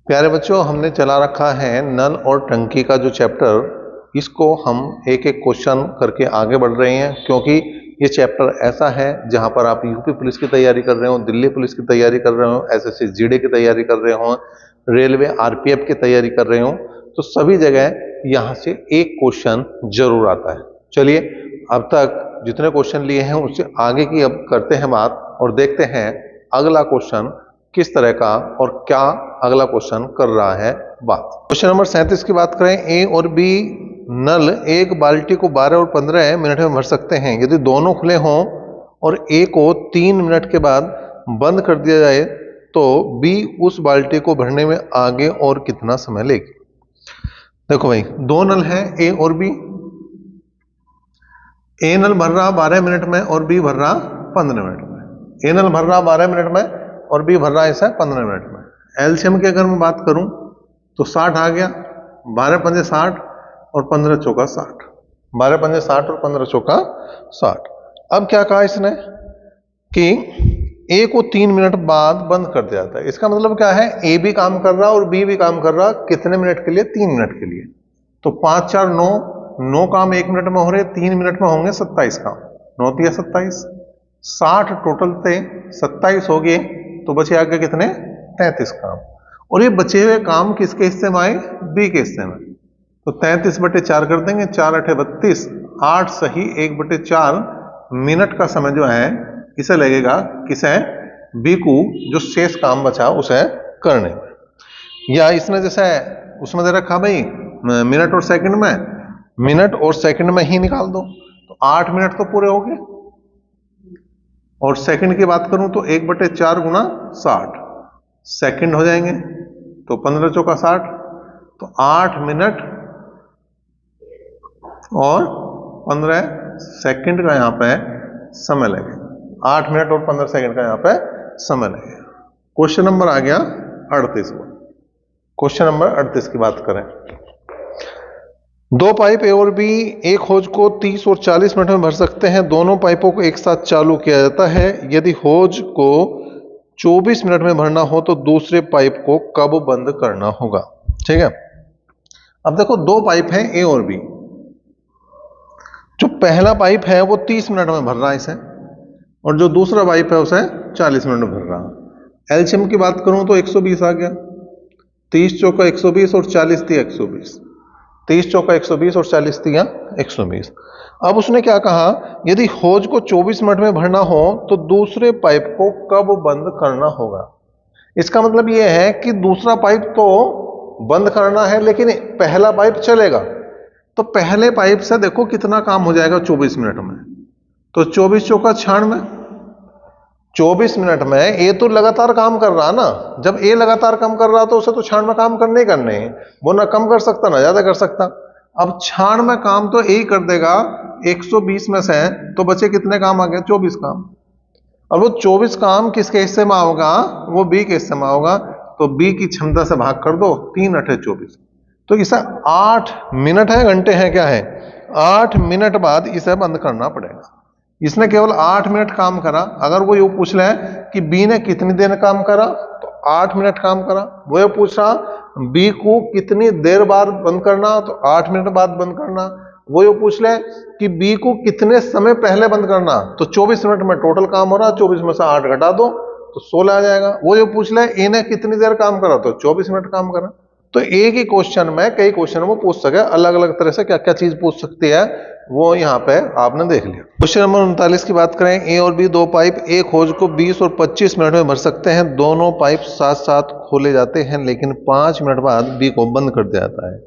प्यारे बच्चों, हमने चला रखा है नल और टंकी का जो चैप्टर, इसको हम एक एक क्वेश्चन करके आगे बढ़ रहे हैं, क्योंकि ये चैप्टर ऐसा है जहां पर आप यूपी पुलिस की तैयारी कर रहे हो, दिल्ली पुलिस की तैयारी कर रहे हो, एसएससी जीडी की तैयारी कर रहे हो, रेलवे आरपीएफ की तैयारी कर रहे हो, तो सभी जगह यहाँ से एक क्वेश्चन जरूर आता है। चलिए, अब तक जितने क्वेश्चन लिए हैं उससे आगे की अब करते हैं बात और देखते हैं अगला क्वेश्चन किस तरह का और क्या अगला क्वेश्चन कर रहा है बात। क्वेश्चन नंबर 37 की बात करें, ए और बी नल एक बाल्टी को 12 और 15 मिनट में भर सकते हैं। यदि दोनों खुले हों और ए को 3 मिनट के बाद बंद कर दिया जाए तो बी उस बाल्टी को भरने में आगे और कितना समय लेगी। देखो भाई, दो नल है ए और बी। ए नल भर रहा 12 मिनट में और बी भर रहा 15 मिनट में। ए नल भर रहा 12 मिनट में और बी भर रहा ऐसा 15 मिनट में। एलसीएम की अगर मैं बात करूं तो 60 आ गया, 12 पंजे 60 और 15 चौका 60, 12 पंजे 60 और 15 चौका 60। अब क्या कहा इसने कि ए को 3 मिनट बाद बंद कर दिया जाता है। इसका मतलब क्या है, ए भी काम कर रहा और बी भी काम कर रहा, कितने मिनट के लिए? 3 मिनट के लिए। तो 5 4 9, 9 काम 1 मिनट में हो रहे, 3 मिनट में होंगे 27 काम। 9 तिया 27, 60 टोटल थे, 27 हो गए तो बचे आगे कितने? 33 काम। और ये बचे हुए काम किसके हिस्से में आए? बी के हिस्से में। तो 33/4 कर देंगे, 4 8 32, 8 सही 1/4 मिनट का समय जो है इसे लगेगा किसे? बी को, जो शेष काम बचा उसे करने में। या इसने जैसे उसमें दे रखा भाई मिनट और सेकंड में, मिनट और सेकंड में ही निकाल दो तो 8 मिनट तो पूरे हो गए। और सेकंड की बात करूं तो 1/4 गुना 60 सेकंड हो जाएंगे, तो 15 चौका 60, तो 8 मिनट और 15 सेकंड का यहां पे समय लगेगा। 8 मिनट और 15 सेकंड का यहां पे समय लगेगा। क्वेश्चन नंबर आ गया 38। क्वेश्चन नंबर 38 की बात करें, दो पाइप ए और बी एक होज को 30 और 40 मिनट में भर सकते हैं। दोनों पाइपों को एक साथ चालू किया जाता है। यदि होज को 24 मिनट में भरना हो तो दूसरे पाइप को कब बंद करना होगा। ठीक है, अब देखो दो पाइप हैं ए और बी। जो पहला पाइप है वो 30 मिनट में भर रहा है इसे, और जो दूसरा पाइप है उसे 40 मिनट में भर रहा है। एलसीएम की बात करूं तो 120 आ गया, 30 चौका 120 और 40 तिया 120, 30 चौका 120 और 40 तिया 120। अब उसने क्या कहा, यदि होज को 24 मिनट में भरना हो तो दूसरे पाइप को कब बंद करना होगा। इसका मतलब यह है कि दूसरा पाइप तो बंद करना है लेकिन पहला पाइप चलेगा। तो पहले पाइप से देखो कितना काम हो जाएगा 24 मिनट में, तो 24 चौका 96। 24 मिनट में ए तो लगातार काम कर रहा ना, जब ए लगातार काम कर रहा तो उसे तो 96 काम करने ही करने हैं, वो ना कम कर सकता ना ज्यादा कर सकता। अब 96 काम तो ए ही कर देगा 120 में से, तो बचे कितने काम आ गए? 24 काम। और वो 24 काम किसके हिस्से में होगा? वो बी के हिस्से में होगा। तो बी की क्षमता से भाग कर दो, 3 8 24, तो इसे 8 मिनट है, घंटे हैं, क्या है? 8 मिनट बाद इसे बंद करना पड़ेगा। इसने केवल 8 मिनट काम करा। अगर वो ये पूछ ले कि बी ने कितनी देर काम करा, तो 8 मिनट काम करा। वो ये पूछ रहा बी को कितनी देर बाद बंद करना, तो 8 मिनट बाद बंद करना। वो ये पूछ ले कि बी को कितने समय पहले बंद करना, तो 24 मिनट में टोटल काम हो रहा, 24 में से 8 घटा दो तो 16 आ जाएगा। वो ये पूछ ले ए ने कितनी देर काम करा, तो 24 मिनट काम करा। तो एक ही क्वेश्चन में कई क्वेश्चन वो पूछ सके, अलग अलग तरह से क्या क्या चीज पूछ सकती है वो यहाँ पे आपने देख लिया। क्वेश्चन नंबर 39 की बात करें, ए और बी दो पाइप एक होज को 20 और 25 मिनट में भर सकते हैं। दोनों पाइप साथ साथ खोले जाते हैं लेकिन 5 मिनट बाद बी को बंद कर दिया जाता है।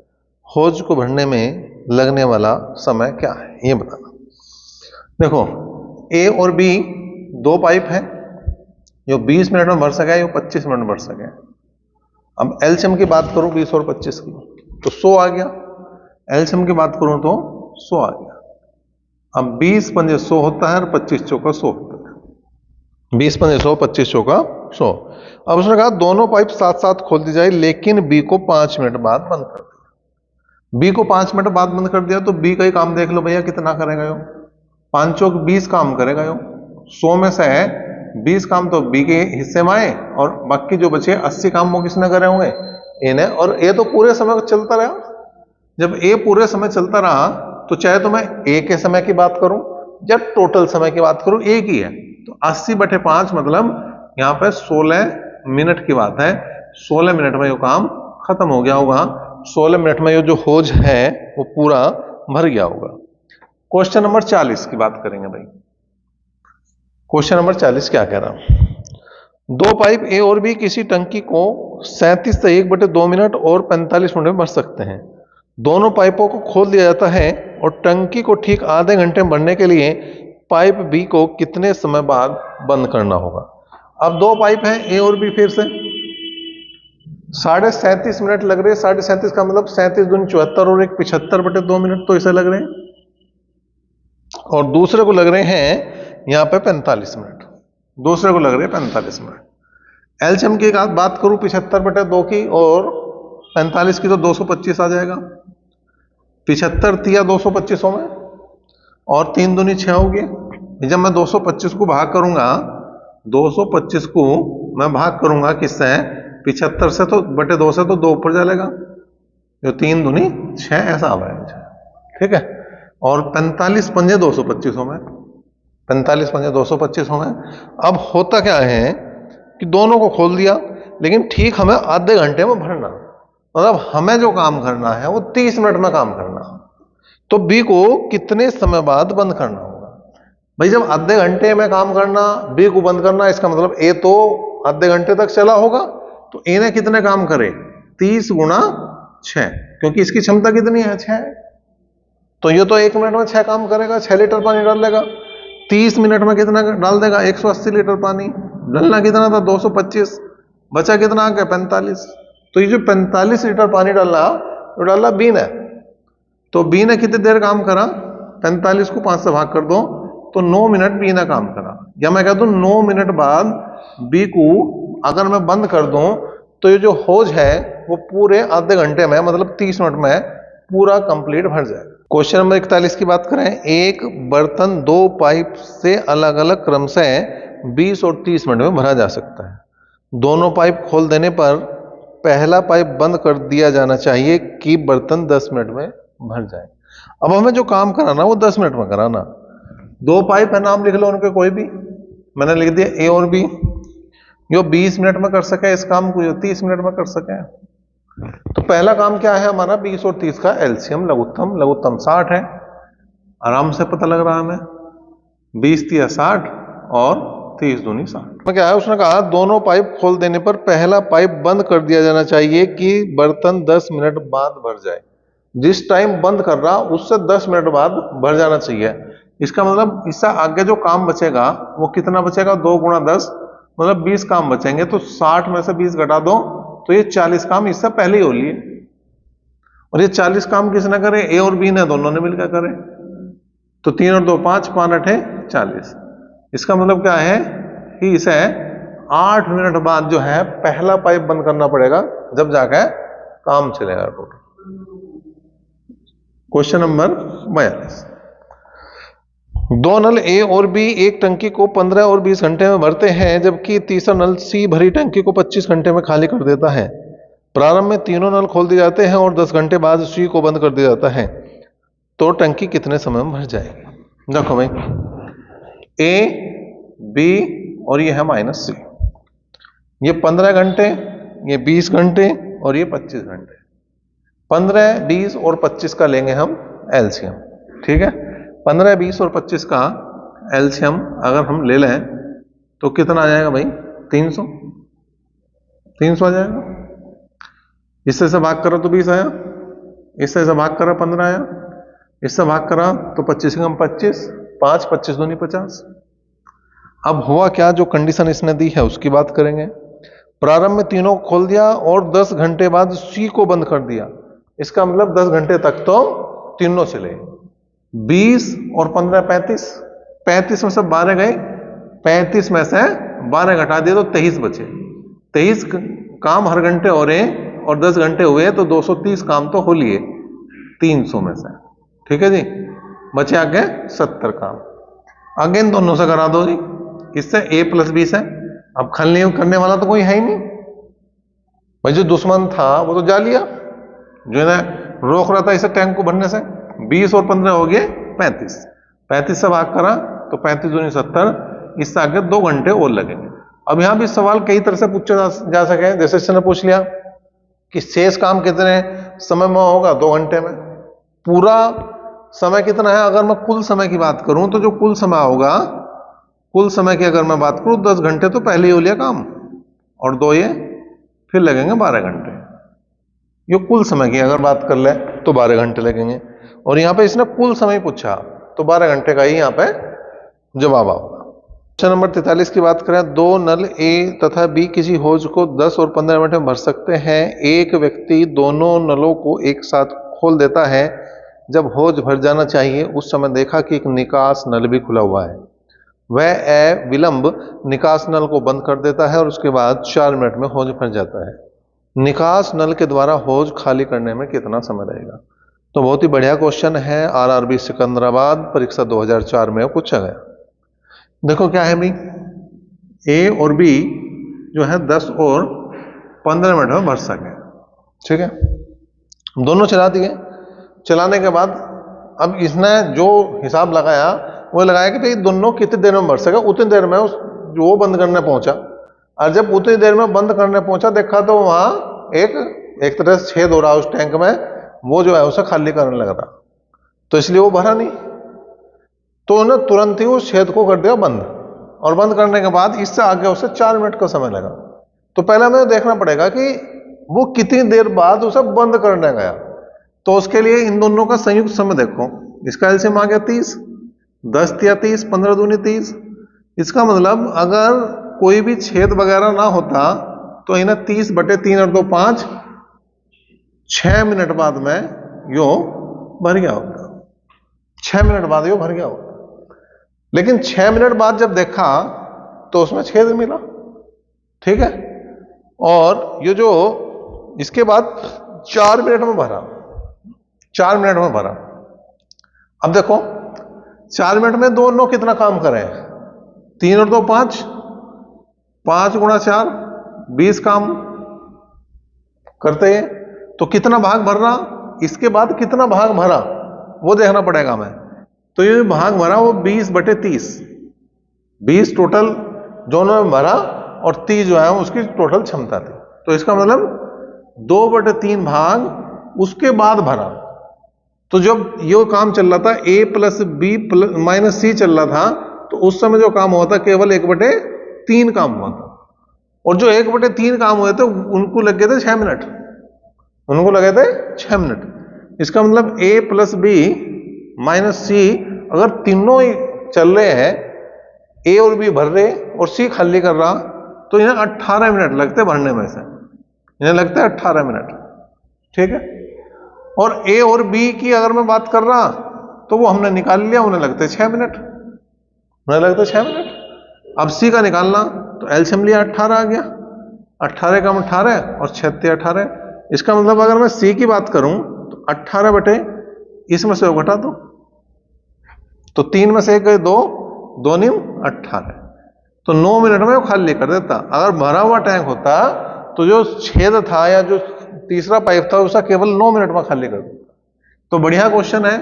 होज को भरने में लगने वाला समय क्या है, ये बताना। देखो, ए और बी दो पाइप है, जो 20 मिनट में भर सके, जो 25 मिनट में भर सके। अब एलसीएम की बात करूं 20 और 25 की, तो 100 आ गया। एलसीएम की बात करूं तो 100 आ गया। अब 20 पंजे 100 होता है और 25 चौका 100 होता है। 20 पंजे 100, 25 चौका 100। अब उसने कहा दोनों पाइप साथ साथ खोल दी जाए लेकिन बी को 5 मिनट बाद बंद कर दिया। बी को 5 मिनट बाद बंद कर दिया तो बी का ही काम देख लो भैया कितना करेगा यो। 5 चौक 20 काम करेगा यो। 100 में से 20 काम तो बी के हिस्से में आए और बाकी जो बचे 80 काम वो किसने करे होंगे? ए ने, और ए तो पूरे समय चलता रहा। जब ए पूरे समय चलता रहा तो चाहे तो मैं ए के समय की बात करूं या टोटल समय की बात करूं, एक ही है। तो 80/5 मतलब यहां पे 16 मिनट की बात है। 16 मिनट में ये काम खत्म हो गया होगा। 16 मिनट में ये जो होज है वो पूरा भर गया होगा। क्वेश्चन नंबर 40 की बात करेंगे भाई। क्वेश्चन नंबर 40 क्या कह रहा, दो पाइप ए और बी किसी टंकी को 37 से 1/2 मिनट और 45 मिनट में भर सकते हैं। दोनों पाइपों को खोल दिया जाता है और टंकी को ठीक आधे घंटे में भरने के लिए पाइप बी को कितने समय बाद बंद करना होगा। अब दो पाइप हैं ए और बी, फिर से 37.5 मिनट लग रहे हैं। 37.5 का मतलब 37 दूनी 74 और एक 75/2 मिनट, तो इसे लग रहे हैं। और दूसरे को लग रहे हैं यहां पे 45 मिनट। दूसरे को लग रहे हैं 45 मिनट। एलसीएम की एक बात करूं 75/2 की और 45 की, तो 225 आ जाएगा। 75 तिया 225 में और 3 दूनी 6 होगी। जब मैं 225 को भाग करूंगा, 225 को मैं भाग करूंगा किससे, 75 से, तो बटे 2 से, तो 2 ऊपर चलेगा, जो 3 दूनी 6 ऐसा आ जाएगा। ठीक है। और 45 पंजे 225 में, 45 पंजे 225 में। अब होता क्या है कि दोनों को खोल दिया, लेकिन ठीक हमें आधे घंटे में भरना, मतलब हमें जो काम करना है वो 30 मिनट में काम करना। तो बी को कितने समय बाद बंद करना होगा। भाई जब आधे घंटे में काम करना, बी को बंद करना, इसका मतलब ए तो आधे घंटे तक चला होगा, तो ए ने कितने काम करे, 30 गुणा 6, क्योंकि इसकी क्षमता कितनी है, 6। तो ये तो 1 मिनट में 6 काम करेगा, 6 लीटर पानी डाल देगा। 30 मिनट में कितना डाल देगा, 180 लीटर पानी। डालना कितना था, 225, बचा कितना आ गया, 45। तो ये जो 45 लीटर पानी डाला, तो डाला बी ने। तो बी ने कितनी देर काम करा, 45 को 5 से भाग कर दो, तो 9 मिनट बी ने काम करा। या मैं कह दूं 9 मिनट बाद बी को अगर मैं बंद कर दूं, तो ये जो होज है वो पूरे आधे घंटे में, मतलब 30 मिनट में पूरा कंप्लीट भर जाएगा। क्वेश्चन नंबर 41 की बात करें, एक बर्तन 2 पाइप से अलग अलग क्रम से 20 और 30 मिनट में भरा जा सकता है। दोनों पाइप खोल देने पर पहला पाइप बंद कर दिया जाना चाहिए कि बर्तन 10 मिनट में भर जाए। अब हमें जो काम कराना वो 10 मिनट में कराना। दो पाइप है, नाम लिख लो उनके कोई भी, मैंने लिख दिया ए और बी। जो 20 मिनट में कर सके इस काम को, जो 30 मिनट में कर सके। तो पहला काम क्या है हमारा, 20 और 30 का एलसीएम, लघुत्तम 60 है, आराम से पता लग रहा है हमें। 20 तिया 60 और 30 दूनी 60। क्या है, उसने कहा दोनों पाइप खोल देने पर पहला पाइप बंद कर दिया जाना चाहिए कि बर्तन 10 मिनट बाद भर जाए। जिस टाइम बंद कर रहा उससे 10 मिनट बाद भर जाना चाहिए। इसका मतलब इससे आगे जो काम बचेगा वो कितना बचेगा, 2 गुणा 10, मतलब 20 काम बचेंगे। तो 60 में से 20 घटा दो, तो ये 40 काम इससे पहले ही हो लिए। और ये 40 काम किसने करे, ए और बी ने, दोनों ने मिलकर करे। तो 3 और 2 5, 5 8 40। इसका मतलब क्या है कि इसे 8 मिनट बाद जो है पहला पाइप बंद करना पड़ेगा, जब जाके काम चलेगा टोटल। क्वेश्चन नंबर 42, दो नल ए और बी एक टंकी को 15 और 20 घंटे में भरते हैं, जबकि तीसरा नल सी भरी टंकी को 25 घंटे में खाली कर देता है। प्रारंभ में तीनों नल खोल दिए जाते हैं और 10 घंटे बाद सी को बंद कर दिया जाता है, तो टंकी कितने समय में भर जाएगी। देखो भाई, ए बी और ये है -सी, ये 15 घंटे, ये 20 घंटे और ये 25 घंटे। 15, 20 और 25 का लेंगे हम एलसीएम। ठीक है, 15, 20 और 25 का एलसीएम अगर हम ले लें तो कितना आ जाएगा भाई, 300 आ जाएगा। इससे से भाग करा तो 20 आया, इससे से भाग करा 15 आया, इससे भाग करा तो 25 कम 25, 5 25 दूनी 50। अब हुआ क्या, जो कंडीशन इसने दी है उसकी बात करेंगे। प्रारंभ में तीनों खोल दिया और 10 घंटे बाद सी को बंद कर दिया। इसका मतलब 10 घंटे तक तो तीनों चले। 20 और 15 35, 35 में से 12 गए, 35 में से 12 घटा दिए तो 23 बचे। 23 काम हर घंटे हो रहे और 10 घंटे हुए तो 230 काम तो हो लिए 300 में से। ठीक है जी, बचे आगे 70 काम। आगे इन दोनों से करा दो जी, इससे a + 20 है। अब करने वाला तो कोई है ही नहीं, भाई जो दुश्मन था वो तो जा लिया, जो है ना रोक रहा था इसे टैंक को भरने से। 20 और 15 हो गए 35, 35 से भाग करा तो 35 दूनी 70, इससे आगे 2 घंटे और लगेंगे। अब यहां भी सवाल कई तरह से पूछा जा सके, जैसे इसने पूछ लिया कि शेष काम कितने समय में होगा, 2 घंटे में। पूरा समय कितना है, अगर मैं कुल समय की बात करूं तो जो कुल समय होगा, कुल समय की अगर मैं बात करूं 10 घंटे तो पहले ही हो लिया काम, और 2 ये फिर लगेंगे 12 घंटे। ये कुल समय की अगर बात कर ले तो 12 घंटे लगेंगे, और यहां पे इसने कुल समय पूछा तो 12 घंटे का ही यहां पे जवाब आएगा। क्वेश्चन नंबर 43 की बात करें, 2 नल ए तथा बी किसी हौज को 10 और 15 मिनट में भर सकते हैं। एक व्यक्ति दोनों नलों को एक साथ खोल देता है। जब हौज भर जाना चाहिए उस समय देखा कि एक निकास नल भी खुला हुआ है। वह विलंब निकास नल को बंद कर देता है और उसके बाद 4 मिनट में हौज भर जाता है। निकास नल के द्वारा हौज खाली करने में कितना समय लगेगा? तो बहुत ही बढ़िया क्वेश्चन है, आरआरबी सिकंदराबाद परीक्षा 2004 में पूछा गया। देखो क्या है भाई, ए और बी जो है 10 और 15 मिनट में भर सके, ठीक है। दोनों चला दिए, चलाने के बाद अब इसने जो हिसाब लगाया वो लगाया कि भाई दोनों कितनी देर में भर सके, उतनी देर में वो बंद करने पहुंचा। और जब उतनी देर में बंद करने पहुंचा देखा तो वहां एक तरह से छेद हो रहा उस टैंक में, वो जो है उसे खाली करने लग रहा, तो इसलिए वो भरा नहीं। तो उन्होंने तुरंत ही उस छेद को कर दिया बंद, और बंद करने के बाद इससे आगे उसे 4 मिनट का समय लगा। तो पहले हमें देखना पड़ेगा कि वो कितनी देर बाद उसे बंद करने गया। तो उसके लिए इन दोनों का संयुक्त समय देखो, इसका एलसीएम आ गया 30, 10 या 30, 15 दूनी 30। इसका मतलब अगर कोई भी छेद वगैरह ना होता तो इन्हें 30/3 और 2 5, 6 मिनट बाद में यो भर गया होता, 6 मिनट बाद यो भर गया होता। लेकिन 6 मिनट बाद जब देखा तो उसमें छेद मिला, ठीक है। और ये जो इसके बाद 4 मिनट में भरा, 4 मिनट में भरा। अब देखो 4 मिनट में दोनों कितना काम करें, 3 और 2 5, 5 गुणा 4 20 काम करते हैं। तो कितना भाग भर रहा, इसके बाद कितना भाग भरा वो देखना पड़ेगा हमें। तो ये भाग भरा वो 20/30, 20 टोटल दोनों में भरा और 30 जो है उसकी टोटल क्षमता थी। तो इसका मतलब 2/3 भाग उसके बाद भरा। तो जब ये काम चल रहा था a + b - c चल रहा था, तो उस समय जो काम हुआ था केवल 1/3 काम हुआ था, और जो 1/3 काम हुए थे उनको लग गए थे 6 मिनट, उनको लगे थे 6 मिनट। इसका मतलब a + b - c अगर तीनों ही चल रहे हैं, a और b भर रहे और c खाली कर रहा, तो इन्हें 18 मिनट लगते भरने में से, इन्हें लगते हैं 18 मिनट, ठीक है। और a और b की अगर मैं बात कर रहा तो वो हमने निकाल लिया, उन्हें लगते 6 मिनट, उन्हें लगते 6 मिनट। अब c का निकालना तो एलसीएम लिया 18 आ गया, 18 का 18 और 6 18। इसका मतलब अगर मैं c की बात करूं तो 18 बटे इसमें से घटा दो, तो 3 में से 1 गए 2, 2 × 18, तो 9 मिनट में वो खाली कर देता। अगर भरा हुआ टैंक होता तो जो छेद था या जो तीसरा पाइप था उसका केवल 9 मिनट में खाली कर देता। तो बढ़िया क्वेश्चन है,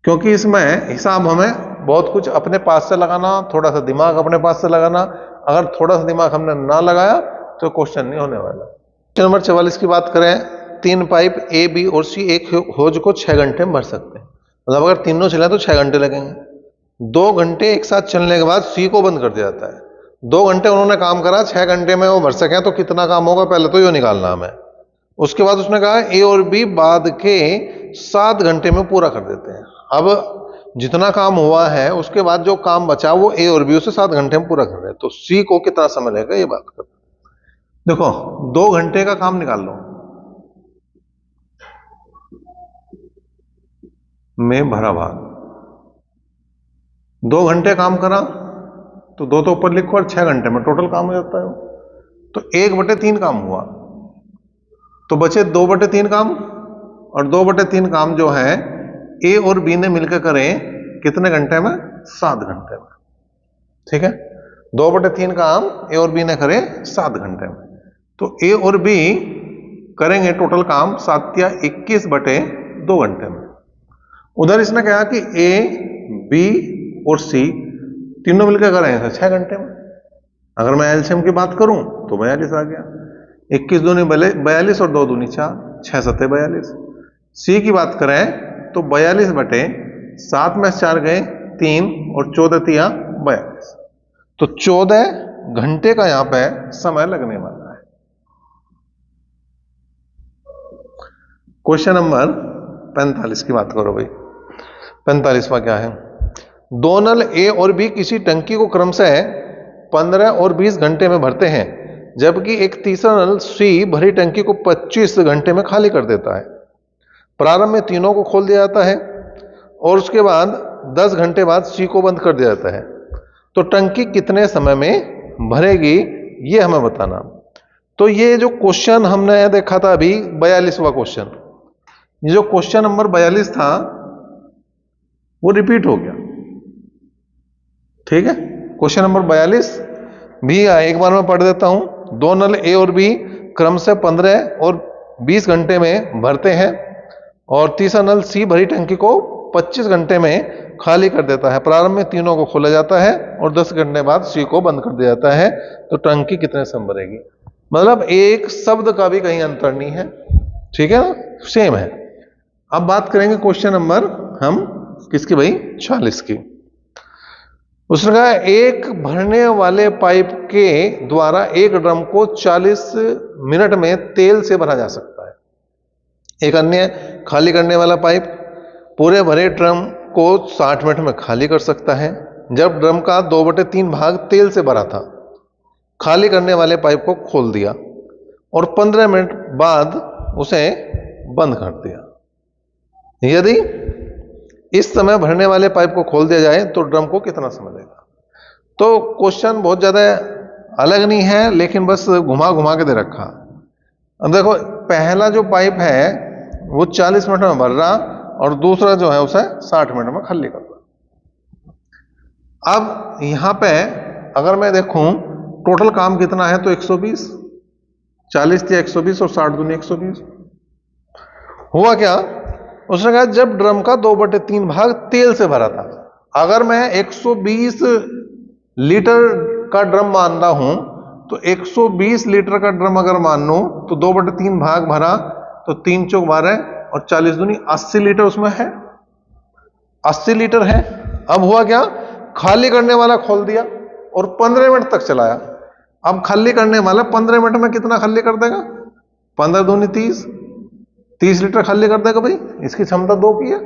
क्योंकि इसमें हिसाब हमें बहुत कुछ अपने पास से लगाना, थोड़ा सा दिमाग अपने पास से लगाना। अगर थोड़ा सा दिमाग हमने ना लगाया तो क्वेश्चन नहीं होने वाला। क्वेश्चन नंबर 44 की बात करें, 3 पाइप ए बी और सी एक हौज को 6 घंटे में भर सकते हैं। मतलब अगर तीनों चले तो 6 घंटे लगेंगे। 2 घंटे एक साथ चलने के बाद सी को बंद कर दिया जाता है। 2 घंटे उन्होंने काम करा, 6 घंटे में वो भर सके, तो कितना काम होगा पहले तो ये निकालना हमें। उसके बाद उसने कहा ए और बी बाद के 7 घंटे में पूरा कर देते हैं। अब जितना काम हुआ है उसके बाद जो काम बचा वो ए और बी उसे 7 घंटे में पूरा कर रहे हैं, तो सी को कितना समय लगेगा ये बात कर। देखो 2 घंटे का काम निकाल लो, में भरा भाग, 2 घंटे काम करा तो 2 तो ऊपर लिखो और 6 घंटे में टोटल काम हो जाता है। तो 1/3 काम हुआ, तो बचे 2/3 काम, और 2/3 काम जो है ए और बी ने मिलकर करें कितने घंटे में, 7 घंटे में, ठीक है। 2/3 काम ए और बी ने करें 7 घंटे में। तो ए और बी करेंगे टोटल काम 7 या 21/2 घंटे में। उधर इसने कहा कि ए, बी और सी तीनों मिलकर करेंगे 6 घंटे में। अगर मैं एलसीएम की बात करूं तो 42 आ गया। 21 दूनी 42 और 2 दूनी 4, 6 सत्ते 42। सी की बात करें तो 42/7 में 4 गए 3 और 14 तिया 42। तो 14 घंटे का यहां पे समय लगने वाला है। क्वेश्चन नंबर 45 की बात करो भाई। 45वां क्या है? दो नल ए और बी किसी टंकी को क्रम से 15 और 20 घंटे में भरते हैं, जबकि एक तीसरा नल सी भरी टंकी को 25 घंटे में खाली कर देता है। प्रारंभ में तीनों को खोल दिया जाता है और उसके बाद 10 घंटे बाद सी को बंद कर दिया जाता है। तो टंकी कितने समय में भरेगी, ये हमें बताना। तो ये जो क्वेश्चन हमने देखा था अभी 42वां क्वेश्चन, ये जो क्वेश्चन नंबर 42 था वो रिपीट हो गया। ठीक है, क्वेश्चन नंबर 42 भी एक बार मैं पढ़ देता हूं। दो नल ए और बी क्रम से 15 और 20 घंटे में भरते हैं और तीसरा नल सी भरी टंकी को 25 घंटे में खाली कर देता है। प्रारंभ में तीनों को खोला जाता है और 10 घंटे बाद सी को बंद कर दिया जाता है। तो टंकी कितने समय भरेगी? मतलब एक शब्द का भी कहीं अंतर नहीं है। ठीक है ना, सेम है। अब बात करेंगे क्वेश्चन नंबर हम किसकी भाई? 46 की। उसने कहा एक भरने वाले पाइप के द्वारा एक ड्रम को 40 मिनट में तेल से भरा जा सकता है। एक अन्य खाली करने वाला पाइप पूरे भरे ड्रम को 60 मिनट में खाली कर सकता है। जब ड्रम का 2/3 भाग तेल से भरा था, खाली करने वाले पाइप को खोल दिया और 15 मिनट बाद उसे बंद कर दिया। यदि इस समय भरने वाले पाइप को खोल दिया जाए तो ड्रम को कितना समय लगेगा? तो क्वेश्चन बहुत ज्यादा अलग नहीं है, लेकिन बस घुमा घुमा के दे रखा। अब देखो, पहला जो पाइप है वो 40 मिनट में भर रहा और दूसरा जो है उसे 60 मिनट में खाली कर रहा। अब यहां पे अगर मैं देखूं टोटल काम कितना है तो 120, 40 थी 120 और 60 दूनी 120। हुआ क्या? उसने कहा जब ड्रम का 2/3 भाग तेल से भरा था। अगर मैं 120 लीटर का ड्रम मान रहा हूं तो 120 लीटर का ड्रम अगर मान लूं तो 2/3 भाग भरा तो 3 चौक 12 और 40 दूनी 80 लीटर उसमें है। 80 लीटर है। अब हुआ क्या? खाली करने वाला खोल दिया और 15 मिनट तक चलाया। अब खाली करने वाला 15 मिनट में कितना खाली कर देगा? 15 दूनी 30 लीटर खाली कर देगा भाई। इसकी क्षमता 2 की है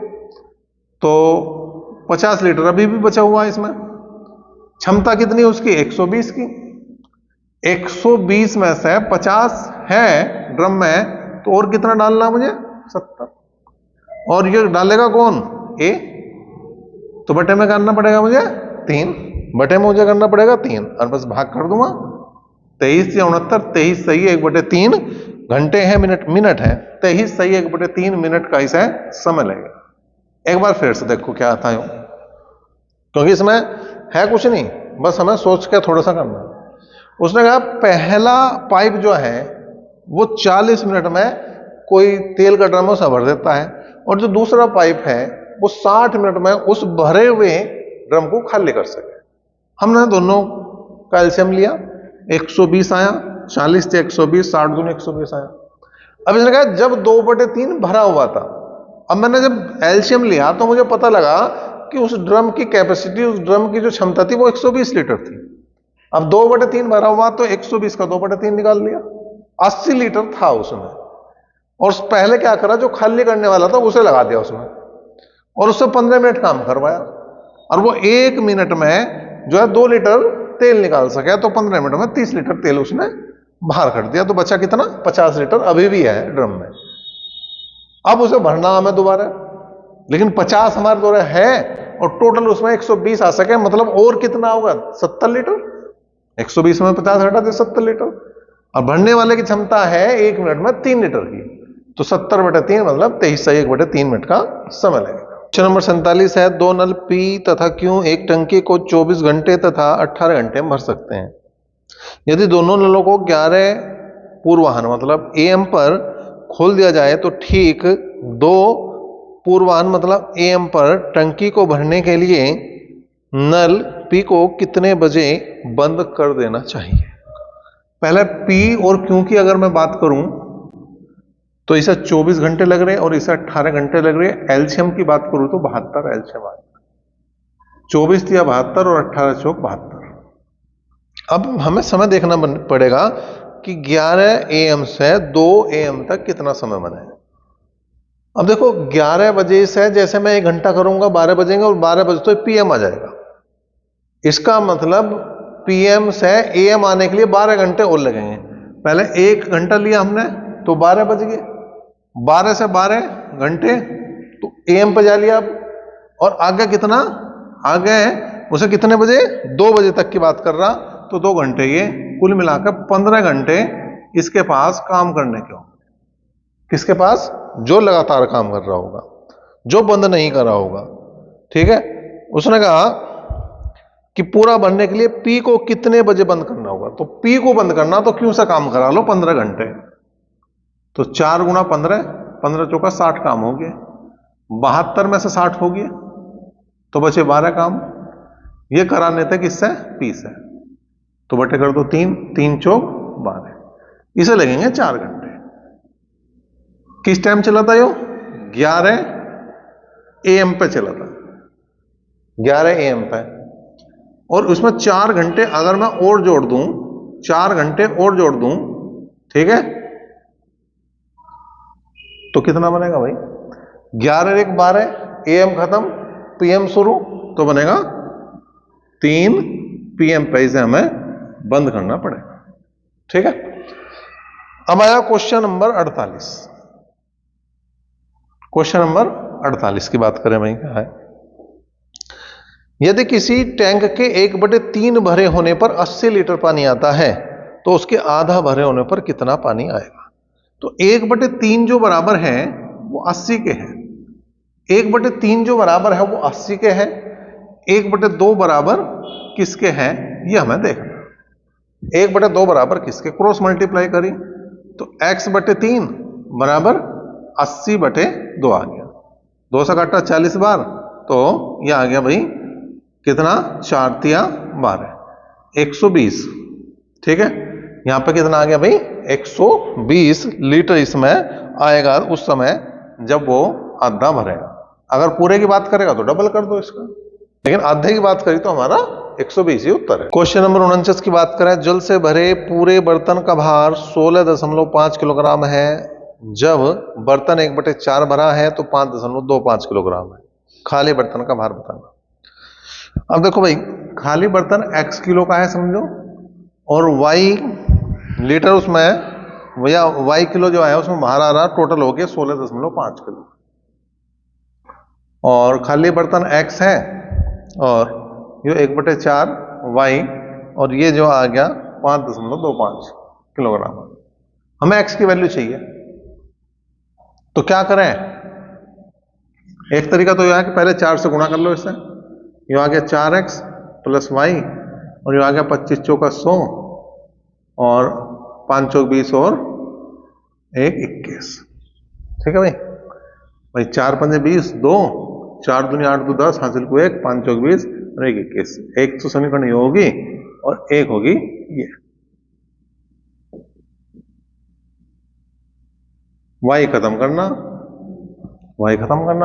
तो 50 लीटर अभी भी बचा हुआ है इसमें। क्षमता कितनी उसकी? 120 की। 120 में से 50 है ड्रम में, तो और कितना डालना मुझे? 70। और ये डालेगा कौन? ए। तो बटे में करना पड़ेगा मुझे 3, बटे में मुझे करना पड़ेगा 3 और बस भाग कर दूंगा। 23 या 69, 23 सही 1/3 घंटे है, मिनट है। 23 सही 1/3 मिनट का इसे समय लगेगा। एक बार फिर से देखो क्या आता है, क्योंकि इसमें है कुछ नहीं, बस हमें सोच के थोड़ा सा करना है। उसने कहा पहला पाइप जो है वो 40 मिनट में कोई तेल का ड्रम उसे भर देता है और जो दूसरा पाइप है वो 60 मिनट में उस भरे हुए ड्रम को खाली कर सके। हमने दोनों का एलसीएम लिया, 120 आया, 40 से 120, 60 दूनी 120 आया। अब इसने कहा जब 2/3 भरा हुआ था। अब मैंने जब एलसीएम लिया तो मुझे पता लगा कि उस ड्रम की कैपेसिटी, उस ड्रम की जो क्षमता थी वो 120 लीटर थी। अब 2/3 भरा हुआ तो 120 का 2/3 निकाल लिया, 80 लीटर था उसमें। और पहले क्या करा, जो खाली करने वाला था उसे लगा दिया उसमें और उससे 15 मिनट काम करवाया और वो 1 मिनट में जो है 2 लीटर तेल निकाल सके। तो 15 मिनट में 30 लीटर तेल उसने बाहर कर दिया। तो बचा कितना? 50 लीटर अभी भी है ड्रम में। अब उसे भरना हमें दोबारा, लेकिन 50 हमारे द्वारा है और टोटल उसमें 120 आ सके, मतलब और कितना होगा? 70 लीटर। 120 में 50 हटा दे 70 लीटर। और भरने वाले की क्षमता है 1 मिनट में 3 लीटर की, तो 70/3 मतलब 23 से 1/3 मिनट का समय लगेगा। क्वेश्चन नंबर 47 है, दो नल पी तथा क्यू एक टंकी को 24 घंटे तथा 18 घंटे में भर सकते हैं। यदि दोनों नलों को 11 पूर्वाहन मतलब एम पर खोल दिया जाए तो ठीक 2 पूर्वाहन मतलब एम पर टंकी को भरने के लिए नल पी को कितने बजे बंद कर देना चाहिए। पहले पी और क्यू की अगर मैं बात करूं तो इसे 24 घंटे लग रहे हैं और इसे 18 घंटे लग रहे हैं। एलसीएम की बात करूं तो 72 एलसीएम आ गया, 24 या 72 और 18 चौक 72। अब हमें समय देखना पड़ेगा कि 11 AM से 2 AM तक कितना समय बने। अब देखो 11 बजे से जैसे मैं 1 घंटा करूंगा 12 बजेंगे और 12 बजे तो पीएम आ जाएगा। इसका मतलब पीएम से एएम आने के लिए 12 घंटे और लगेंगे। पहले 1 घंटा लिया हमने तो 12 बज गए, 12 से 12 घंटे तो एएम पे जा लिया। अब और आगे कितना आगे उसे कितने बजे 2 बजे तक की बात कर रहा तो 2 घंटे, ये कुल मिलाकर 15 घंटे इसके पास काम करने के होंगे। किसके पास? जो लगातार काम कर रहा होगा, जो बंद नहीं कर रहा होगा। ठीक है, उसने कहा कि पूरा बनने के लिए पी को कितने बजे बंद करना होगा। तो पी को बंद करना तो क्यों सा काम करा लो 15 घंटे, तो 4 गुना 15, 15 चौका 60 काम हो गए। 72 में से 60 हो गए तो बचे 12 काम। ये कराने थे किससे? पी से। तो बटे कर दो 3, 3 चौक 12, इसे लगेंगे 4 घंटे। किस टाइम चला था यो? 11 AM पे चला था, 11 AM पे। और उसमें 4 घंटे अगर मैं और जोड़ दूं, 4 घंटे और जोड़ दूं, ठीक है, तो कितना बनेगा भाई? 11 एक 12, AM खत्म, PM शुरू, तो बनेगा 3 PM पे इसे हमें बंद करना पड़ेगा। ठीक है, अब आया क्वेश्चन नंबर 48। क्वेश्चन नंबर 48 की बात करें भाई, क्या है? यदि किसी टैंक के 1/3 भरे होने पर 80 लीटर पानी आता है तो उसके आधा भरे होने पर कितना पानी आएगा? तो 1/3 जो बराबर है वो 80 के हैं, 1/3 जो बराबर है वो 80 के हैं, 1/2 बराबर किसके हैं ये हमें देखना। 1/2 बराबर किसके? क्रॉस मल्टीप्लाई करी तो x/3 बराबर 80/2 आ गया। 2 से काटा 40 बार तो यह आ गया भाई कितना? 4 तिया 12, 120। ठीक है, यहां पे कितना आ गया भाई? 120 लीटर इसमें आएगा उस समय जब वो आधा भरेगा। अगर पूरे की बात करेगा तो डबल कर दो इसका, लेकिन आधे की बात करी तो हमारा 120 ही उत्तर है। क्वेश्चन नंबर 49 की बात करें, जल से भरे पूरे बर्तन का भार 16.5 किलोग्राम है, जब बर्तन 1/4 भरा है तो 5.25 किलोग्राम है। खाली बर्तन का भार बताना। अब देखो भाई, खाली बर्तन x किलो का है समझो, और y लीटर उसमें भैया y किलो जो है उसमें भार आ रहा टोटल हो गया 16.5 किलो, और खाली बर्तन x है और ये 1/4 y और ये जो आ गया 5.25 किलोग्राम। हमें x की वैल्यू चाहिए, तो क्या करें? एक तरीका तो यह है कि पहले 4 से गुणा कर लो इससे, ये आ गया 4x + y और ये आ गया 25 चौका 100 और 5 चौक 20 और 1 21। ठीक है भाई, 4 पंजे 20, 2, 4 दूनी 8, 2 10, हासिल को 1, 5 चौक 20 और 1 21। एक तो समीकरण ये होगी और एक होगी ये। y खत्म करना,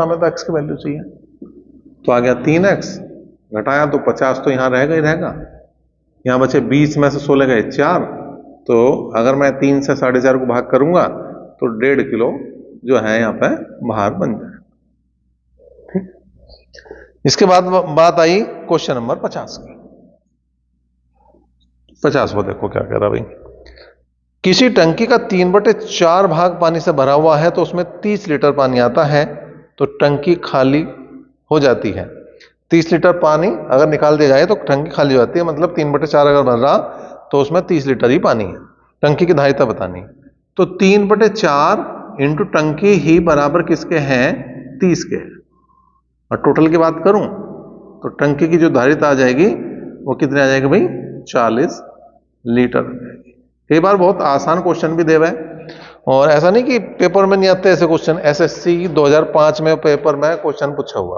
हमें तो x की वैल्यू चाहिए, तो आ गया 3x, घटाया तो 50 तो यहां रहेगा ही रहेगा, यहां बचे 20 में से 16 गए 4, तो अगर मैं 3 से 4.5 को भाग करूंगा तो 1.5 किलो जो है यहाँ पे भार बन जाए। ठीक, इसके बाद बात आई क्वेश्चन नंबर 50 की। 50 वो देखो क्या कह रहा भाई, किसी टंकी का 3/4 भाग पानी से भरा हुआ है तो उसमें 30 लीटर पानी आता है, तो टंकी खाली हो जाती है। 30 लीटर पानी अगर निकाल दिया जाए तो टंकी खाली हो जाती है, मतलब 3/4 अगर भर रहा तो उसमें 30 लीटर ही पानी है। टंकी की धारिता बतानी, तो 3/4 इंटू टंकी ही बराबर किसके हैं? 30 के। और टोटल की बात करूं तो टंकी की जो धारिता आ जाएगी वो कितनी आ जाएगी भाई? 40 लीटर आ जाएगी। कई बार बहुत आसान क्वेश्चन भी देवे, और ऐसा नहीं कि पेपर में नहीं आते ऐसे क्वेश्चन। एसएससी 2005 में पेपर में क्वेश्चन पूछा हुआ।